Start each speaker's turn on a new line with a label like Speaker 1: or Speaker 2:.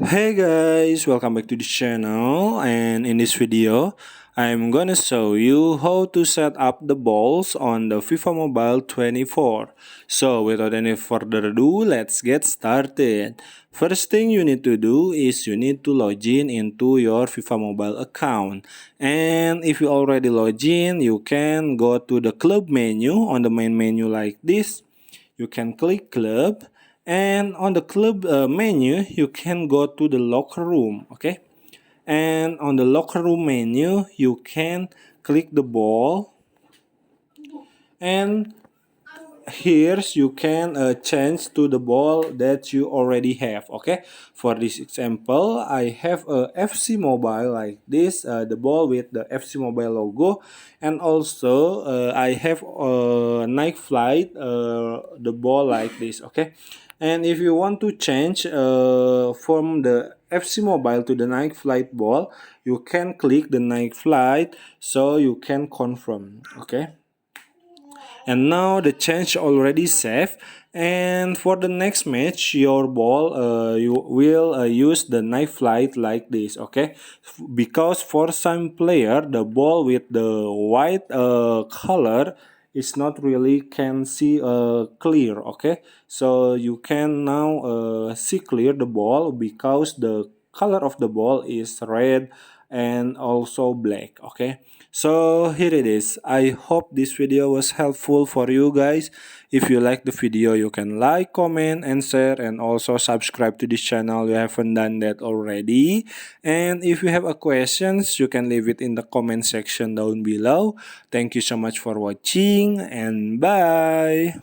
Speaker 1: Hey guys, welcome back to the channel, and in this video I'm gonna show you how to set up the balls on the FIFA Mobile 24. So without any further ado, let's get started. First thing you need to do is you need to log in into your FIFA Mobile account, and if you already log in, you can go to the club menu on the main menu like this. You can click club, and on the club menu you can go to the locker room. Okay, and on the locker room menu you can click the ball, and here you can change to the ball that you already have. Okay, for this example I have a FC Mobile like this, the ball with the FC Mobile logo, and also I have a Nike Flight, the ball like this. Okay, and if you want to change from the FC Mobile to the Nike Flight ball, you can click the Nike Flight so you can confirm. Okay, and now the change already saved, and for the next match your ball you will use the knife flight like this. Okay, because for some player the ball with the white color is not really can see clear. Okay, so you can now see clear the ball because the color of the ball is red and also black. Okay, so here it is. I hope this video was helpful for you guys. If you like the video, you can like, comment, and share, and also subscribe to this channel. You haven't done that already. And if you have a questions, you can leave it in the comment section down below. Thank you so much for watching, and bye.